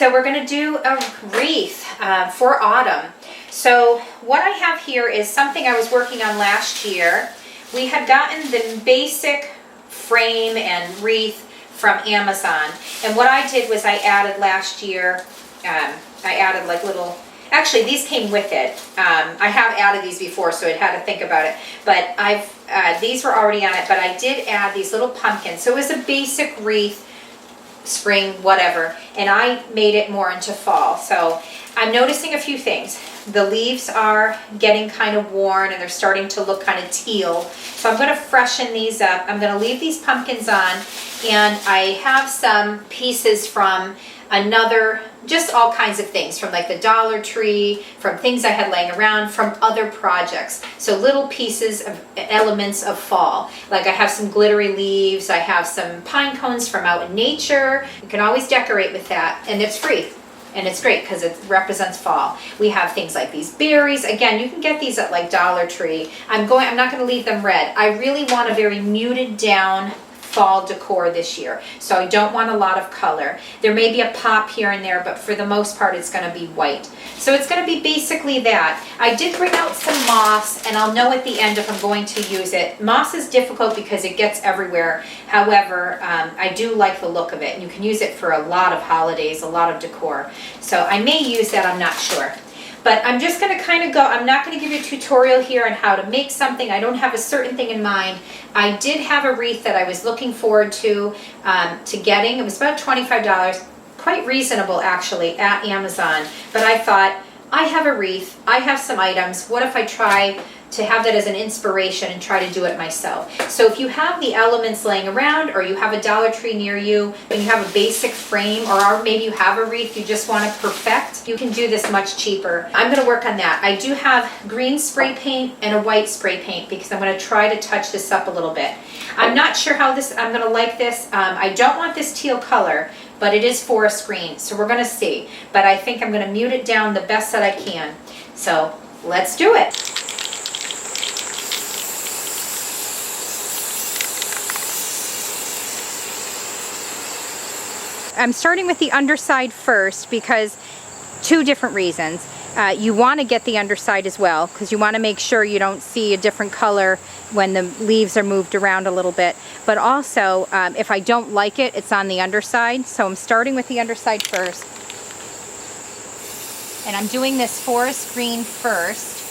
So we're going to do a wreath for autumn. So what I have here is something I was working on last year. We had gotten the basic frame and wreath from Amazon. And what I did was I added last year, I added like little, actually these came with it. I have added these before, so I had to think about it. But these were already on it, but I did add these little pumpkins. So it was a basic wreath, spring, whatever, and I made it more into fall. So I'm noticing a few things. The leaves are getting kind of worn and they're starting to look kind of teal. So I'm going to freshen these up. I'm going to leave these pumpkins on, and I have some pieces from another, just all kinds of things, from like the Dollar Tree, from things I had laying around, from other projects. So little pieces of elements of fall. Like I have some glittery leaves, I have some pine cones from out in nature. You can always decorate with that, and it's free. And it's great because it represents fall. We have things like these berries. Again, you can get these at like Dollar Tree. I'm not going to leave them red. I really want a very muted down fall decor this year. So I don't want a lot of color. There may be a pop here and there, but for the most part it's going to be white. So it's going to be basically that. I did bring out some moss, and I'll know at the end if I'm going to use it. Moss is difficult because it gets everywhere. However, I do like the look of it, and you can use it for a lot of holidays, a lot of decor. So I may use that, I'm not sure. But I'm just going to kind of go, I'm not going to give you a tutorial here on how to make something. I don't have a certain thing in mind. I did have a wreath that I was looking forward to getting. It was about $25, quite reasonable actually, at Amazon. But I thought, I have a wreath, I have some items. What if I try to have that as an inspiration and try to do it myself? So if you have the elements laying around, or you have a Dollar Tree near you, and you have a basic frame, or maybe you have a wreath you just want to perfect, you can do this much cheaper. I'm going to work on that. I do have green spray paint and a white spray paint because I'm going to try to touch this up a little bit. I'm not sure how I'm going to like this. I don't want this teal color, but it is forest green, so we're going to see. But I think I'm going to mute it down the best that I can. So let's do it. I'm starting with the underside first because two different reasons. You want to get the underside as well because you want to make sure you don't see a different color when the leaves are moved around a little bit. But also, if I don't like it, it's on the underside. So I'm starting with the underside first. And I'm doing this forest green first.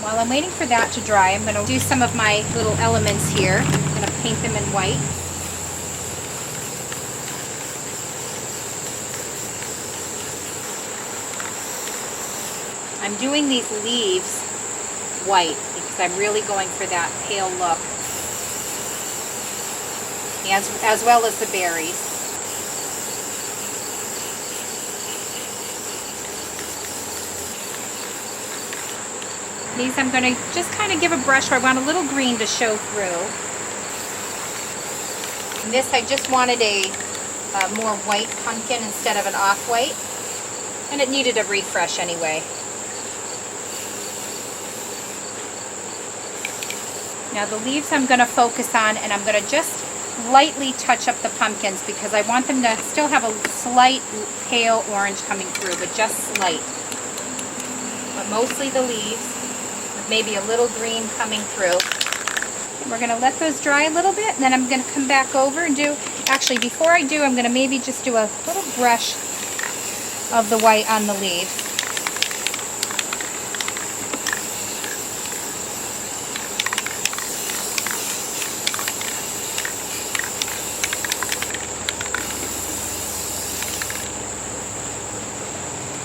While I'm waiting for that to dry, I'm going to do some of my little elements here. I'm going to paint them in white. I'm doing these leaves white because I'm really going for that pale look, as well as the berries. These I'm going to just kind of give a brush where I want a little green to show through. And this I just wanted a more white pumpkin instead of an off-white. And it needed a refresh anyway. Now the leaves I'm going to focus on, and I'm going to just lightly touch up the pumpkins because I want them to still have a slight pale orange coming through, but just slight. But mostly the leaves. Maybe a little green coming through. And we're going to let those dry a little bit, and then I'm going to come back over and do, actually before I do, I'm going to maybe just do a little brush of the white on the leaves.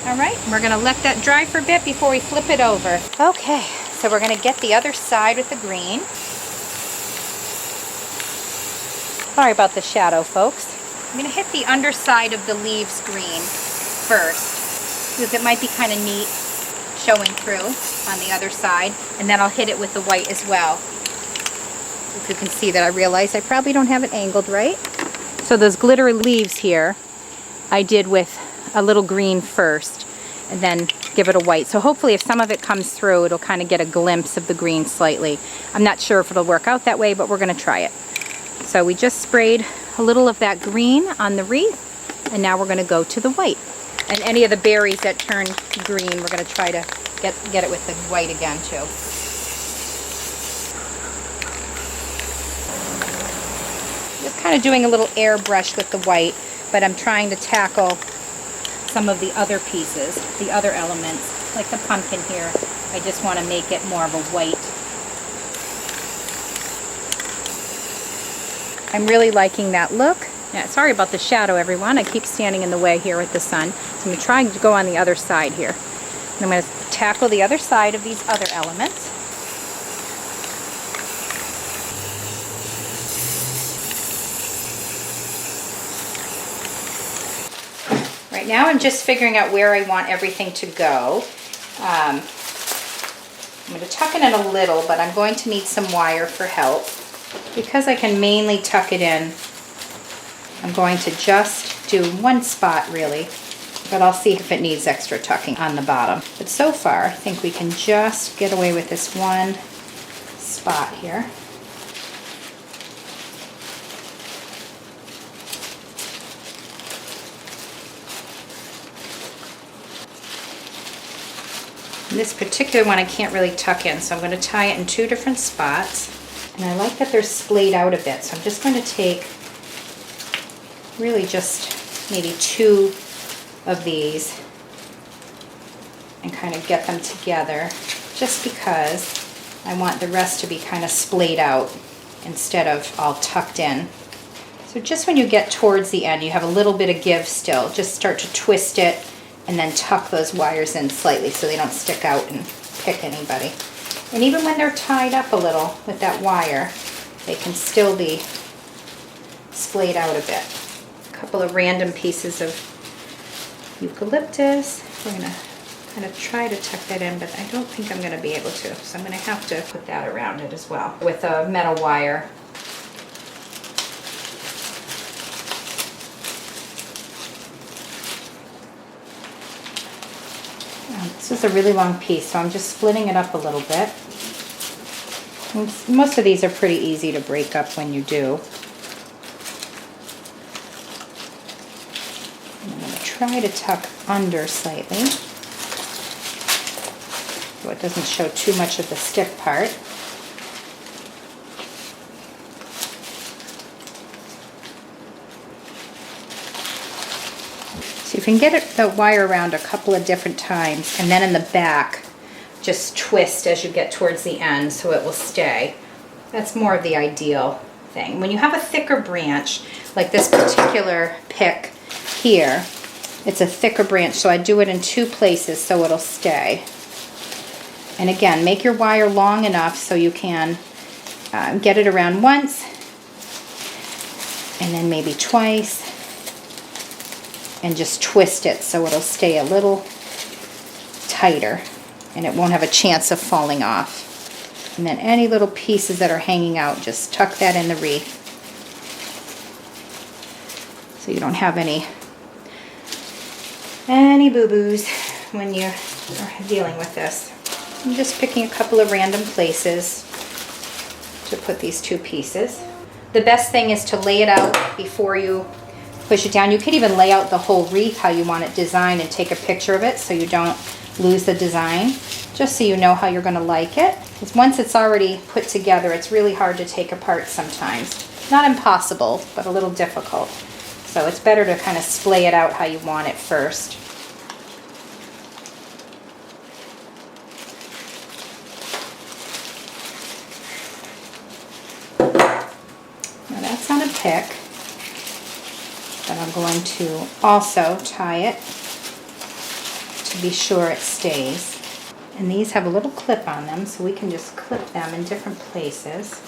All right, we're going to let that dry for a bit before we flip it over. Okay, so we're going to get the other side with the green. Sorry about the shadow, folks. I'm going to hit the underside of the leaves green first because it might be kind of neat showing through on the other side, and then I'll hit it with the white as well. If you can see that, I realize I probably don't have it angled right. So those glittery leaves here I did with a little green first, and then give it a white. So hopefully if some of it comes through, it'll kind of get a glimpse of the green slightly. I'm not sure if it'll work out that way, but we're going to try it. So we just sprayed a little of that green on the wreath, and now we're going to go to the white. And any of the berries that turn green, we're going to try to get it with the white again too. Just kind of doing a little airbrush with the white, but I'm trying to tackle some of the other pieces, the other elements, like the pumpkin here. I just want to make it more of a white. I'm really liking that look. Yeah, sorry about the shadow, everyone. I keep standing in the way here with the sun. So I'm going to try to go on the other side here. And I'm going to tackle the other side of these other elements. Right now I'm just figuring out where I want everything to go. I'm going to tuck it in a little, but I'm going to need some wire for help. Because I can mainly tuck it in, I'm going to just do one spot really, but I'll see if it needs extra tucking on the bottom. But so far, I think we can just get away with this one spot here. This particular one I can't really tuck in, so I'm going to tie it in two different spots. And I like that they're splayed out a bit, so I'm just going to take really just maybe two of these and kind of get them together, just because I want the rest to be kind of splayed out instead of all tucked in. So just when you get towards the end, you have a little bit of give still. Just start to twist it and then tuck those wires in slightly so they don't stick out and pick anybody. And even when they're tied up a little with that wire, they can still be splayed out a bit. A couple of random pieces of eucalyptus. We're going to kind of try to tuck that in, but I don't think I'm going to be able to. So I'm going to have to put that around it as well with a metal wire. This is a really long piece, so I'm just splitting it up a little bit. And most of these are pretty easy to break up when you do. And I'm going to try to tuck under slightly, so it doesn't show too much of the stick part. So you can get the wire around a couple of different times, and then in the back, just twist as you get towards the end so it will stay. That's more of the ideal thing. When you have a thicker branch, like this particular pick here, it's a thicker branch, so I do it in two places so it'll stay. And again, make your wire long enough so you can get it around once, and then maybe twice, and just twist it so it'll stay a little tighter and it won't have a chance of falling off. And then any little pieces that are hanging out, just tuck that in the wreath so you don't have any boo-boos when you are dealing with this. I'm just picking a couple of random places to put these two pieces. The best thing is to lay it out before you push it down. You could even lay out the whole wreath how you want it designed and take a picture of it so you don't lose the design, just so you know how you're going to like it. Because once it's already put together, it's really hard to take apart sometimes. Not impossible, but a little difficult. So it's better to kind of splay it out how you want it first. Now that's on a pick. But I'm going to also tie it to be sure it stays. And these have a little clip on them, so we can just clip them in different places.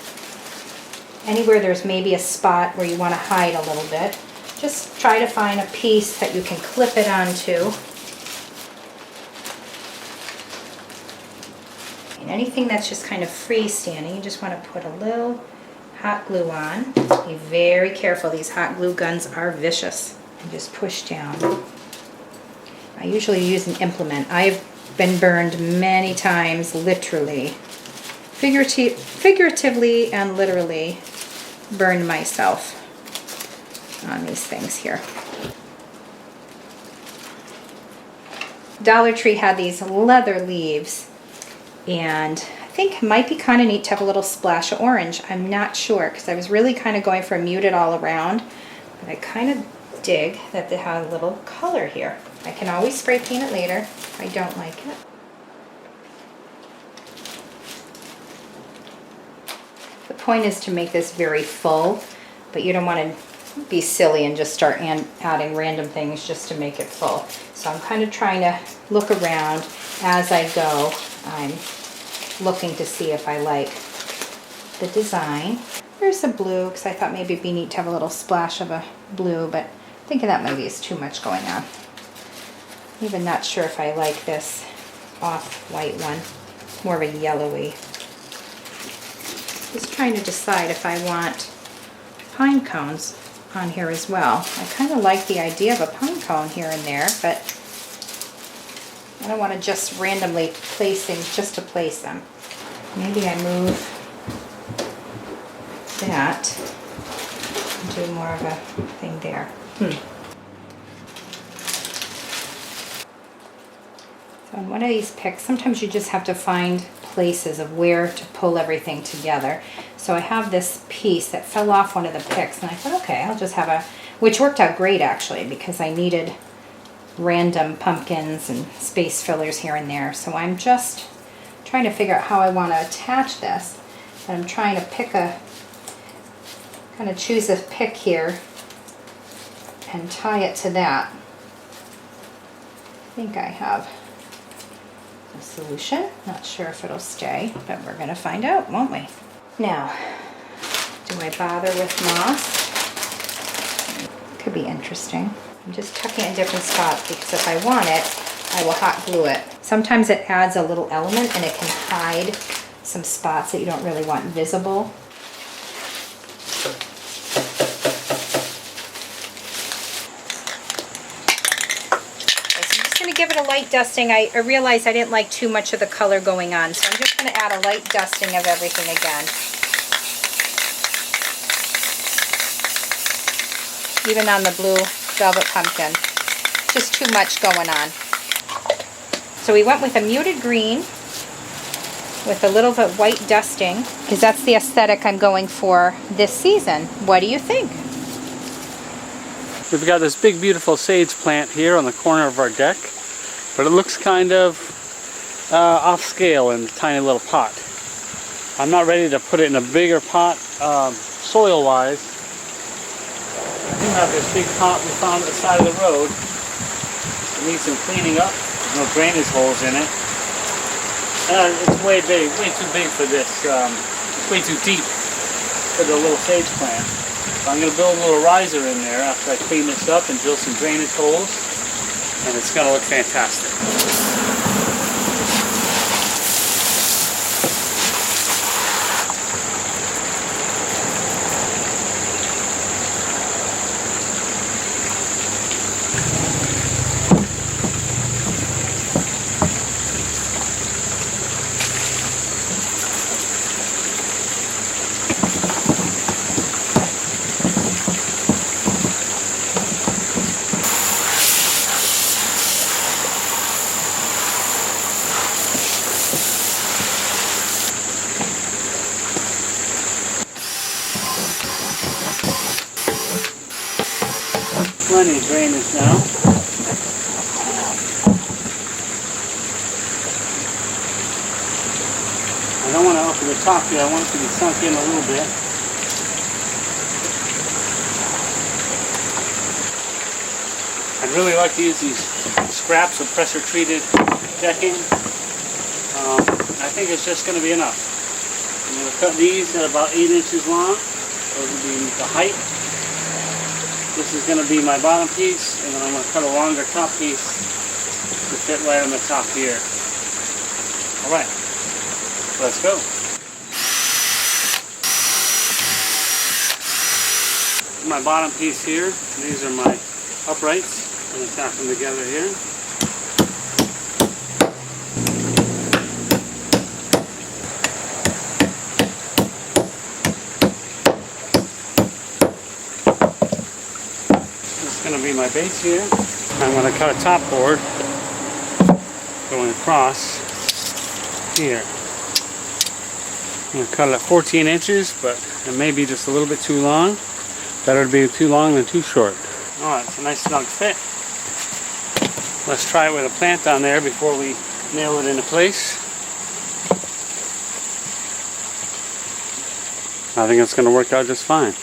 Anywhere there's maybe a spot where you want to hide a little bit, just try to find a piece that you can clip it onto. And anything that's just kind of freestanding, you just want to put a little hot glue on. Be very careful, these hot glue guns are vicious. And just push down. I usually use an implement. I've been burned many times, literally. Figuratively and literally burned myself on these things here. Dollar Tree had these leather leaves, and I think it might be kind of neat to have a little splash of orange. I'm not sure, because I was really kind of going for a muted all around, but I kind of dig that they have a little color here. I can always spray paint it later if I don't like it. The point is to make this very full, but you don't want to be silly and just start adding random things just to make it full. So I'm kind of trying to look around as I go. I'm looking to see if I like the design. There's a blue, because I thought maybe it'd be neat to have a little splash of a blue, but thinking that maybe is too much going on. Even not sure if I like this off-white one. More of a yellowy. Just trying to decide if I want pine cones on here as well. I kind of like the idea of a pine cone here and there, but I don't want to just randomly place things just to place them. Maybe I move that and do more of a thing there. So on one of these picks, sometimes you just have to find places of where to pull everything together. So I have this piece that fell off one of the picks, and I thought, okay, I'll just have a, which worked out great actually, because I needed random pumpkins and space fillers here and there. So I'm just trying to figure out how I want to attach this. And I'm trying to pick a, kind of choose a pick here and tie it to that. I think I have a solution. Not sure if it'll stay, but we're going to find out, won't we? Now, do I bother with moss? Could be interesting. I'm just tucking it in different spots because if I want it, I will hot glue it. Sometimes it adds a little element and it can hide some spots that you don't really want visible. Give it a light dusting. I realized I didn't like too much of the color going on, so I'm just going to add a light dusting of everything again. Even on the blue velvet pumpkin. Just too much going on. So we went with a muted green with a little bit of white dusting, because that's the aesthetic I'm going for this season. What do you think? We've got this big beautiful sage plant here on the corner of our deck. But it looks kind of off scale in a tiny little pot. I'm not ready to put it in a bigger pot soil wise. I do have this big pot we found at the side of the road. It needs some cleaning up. There's no drainage holes in it. It's way big, way too big for this. It's way too deep for the little sage plant. So I'm going to build a little riser in there after I clean this up and drill some drainage holes. And it's going to look fantastic. Plenty of drainage now. I don't want to open the top here, I want it to be sunk in a little bit. I'd really like to use these scraps of pressure treated decking. I think it's just going to be enough. I'm going to cut these at about 8 inches long. Those will be the height. This is going to be my bottom piece, and then I'm going to cut a longer top piece to fit right on the top here. Alright, let's go. My bottom piece here, these are my uprights. I'm going to tap them together here. going to be my base here. I'm going to cut a top board going across here. I'm going to cut it at 14 inches, but it may be just a little bit too long. Better to be too long than too short. Alright, it's a nice snug fit. Let's try it with a plant on there before we nail it into place. I think it's going to work out just fine.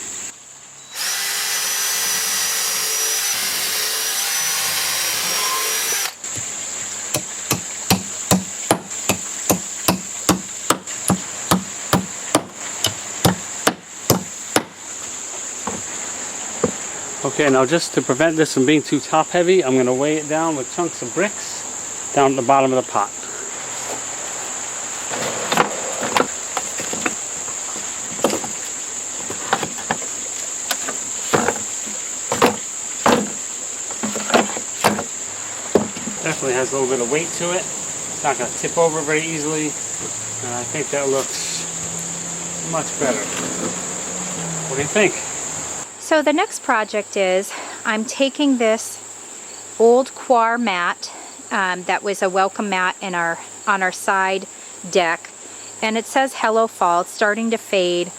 Okay, now just to prevent this from being too top heavy, I'm going to weigh it down with chunks of bricks down at the bottom of the pot. Definitely has a little bit of weight to it. It's not going to tip over very easily, and I think that looks much better. What do you think? So the next project is I'm taking this old coir mat that was a welcome mat in on our side deck, and it says Hello Fall. It's starting to fade.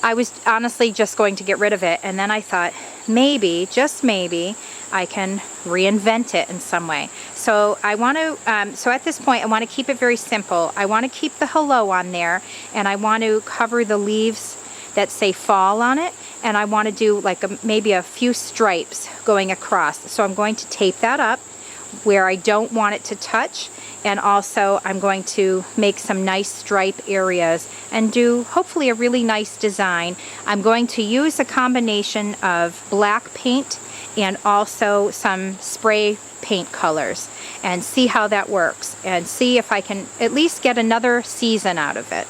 I was honestly just going to get rid of it, and then I thought maybe, just maybe, I can reinvent it in some way. So I want to, so at this point I want to keep it very simple. I want to keep the hello on there, and I want to cover the leaves that say fall on it, and I want to do like maybe a few stripes going across. So I'm going to tape that up where I don't want it to touch, and also I'm going to make some nice stripe areas and do hopefully a really nice design. I'm going to use a combination of black paint and also some spray paint colors and see how that works and see if I can at least get another season out of it.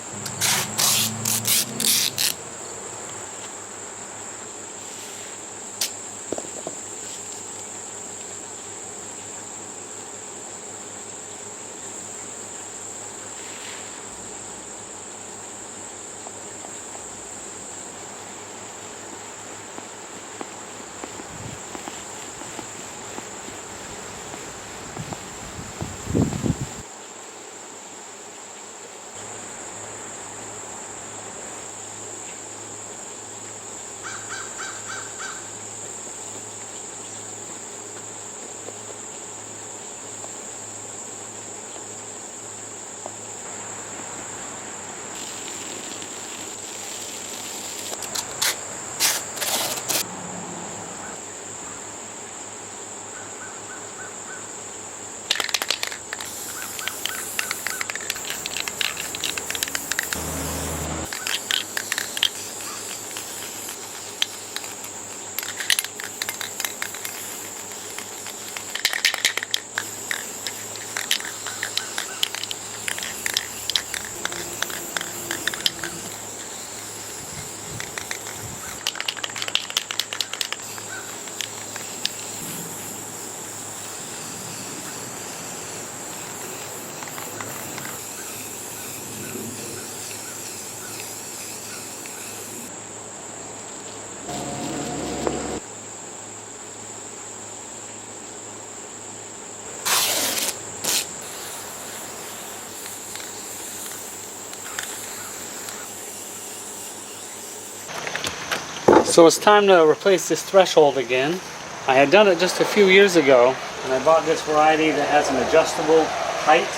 So it's time to replace this threshold again. I had done it just a few years ago, and I bought this variety that has an adjustable height,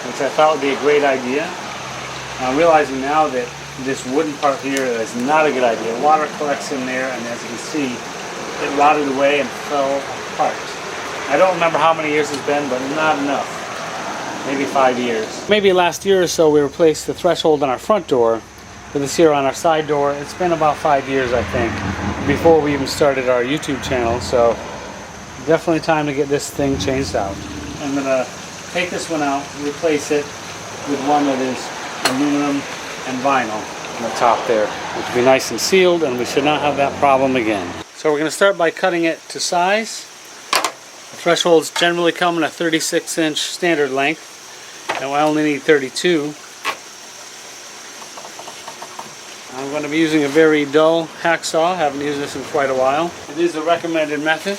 which I thought would be a great idea. I'm realizing now that this wooden part here is not a good idea. Water collects in there, and as you can see, it rotted away and fell apart. I don't remember how many years it's been, but not enough. Maybe 5 years. Maybe last year or so we replaced the threshold on our front door with this here on our side door. It's been about 5 years, I think, before we even started our YouTube channel, so definitely time to get this thing changed out. I'm gonna take this one out, replace it with one that is aluminum and vinyl on the top there, which will be nice and sealed, and we should not have that problem again. So we're gonna start by cutting it to size. The thresholds generally come in a 36-inch standard length, and I only need 32. I'm going to be using a very dull hacksaw. Haven't used this in quite a while. It is a recommended method.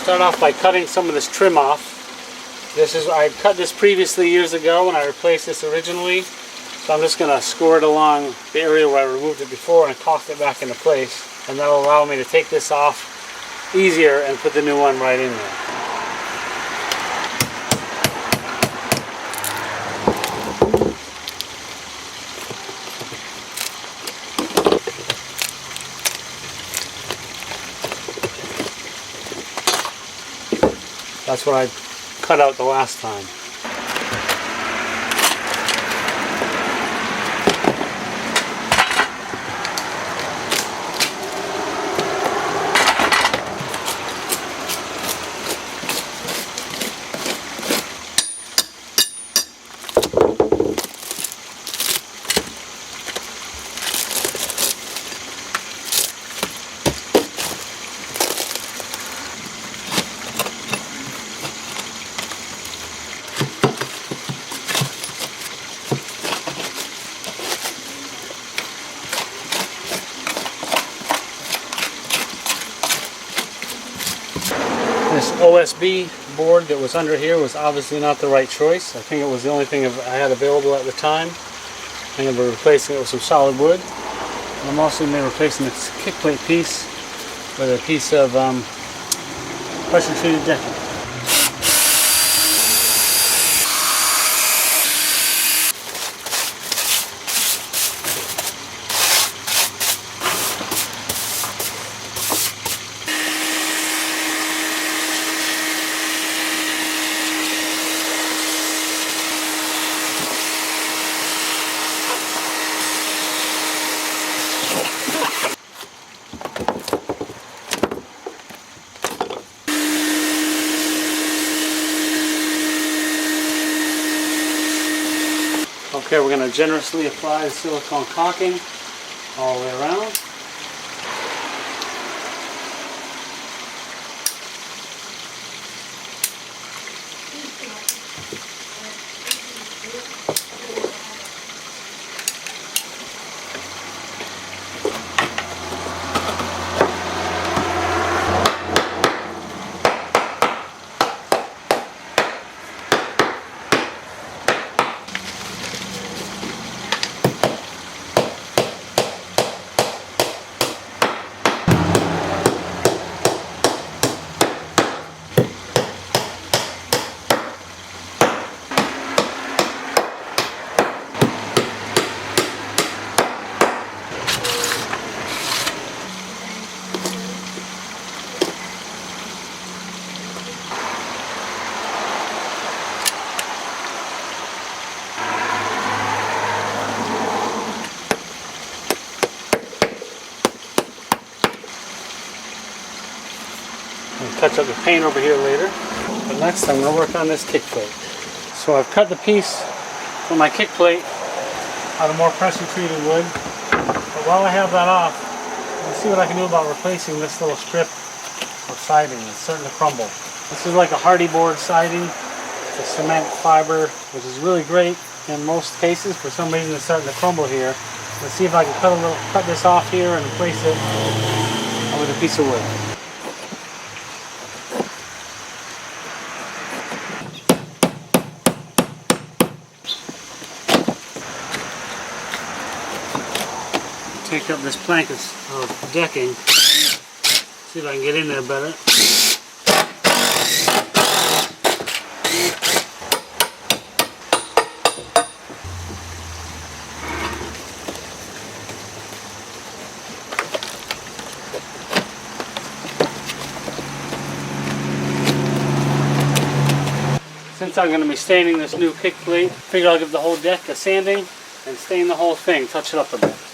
Start off by cutting some of this trim off. I cut this previously years ago when I replaced this originally. So I'm just going to score it along the area where I removed it before and caulk it back into place. And that will allow me to take this off easier and put the new one right in there. That's what I cut out the last time. This OSB board that was under here was obviously not the right choice. I think it was the only thing I had available at the time. I'm going to be replacing it with some solid wood. And I'm also going to be replacing this kick plate piece with a piece of pressure treated decking. Okay, we're going to generously apply the silicone caulking all the way around. Touch up the paint over here later. But next I'm going to work on this kick plate. So I've cut the piece from my kick plate out of more pressure treated wood. But while I have that off, let's see what I can do about replacing this little strip of siding. It's starting to crumble. This is like a hardy board siding. It's a cement fiber, which is really great in most cases. For some reason it's starting to crumble here. Let's see if I can cut this off here and replace it with a piece of wood. Take up this plank of decking, see if I can get in there better. since I'm going to be staining this new kick plate, figure I'll give the whole deck a sanding and stain the whole thing, touch it up a bit.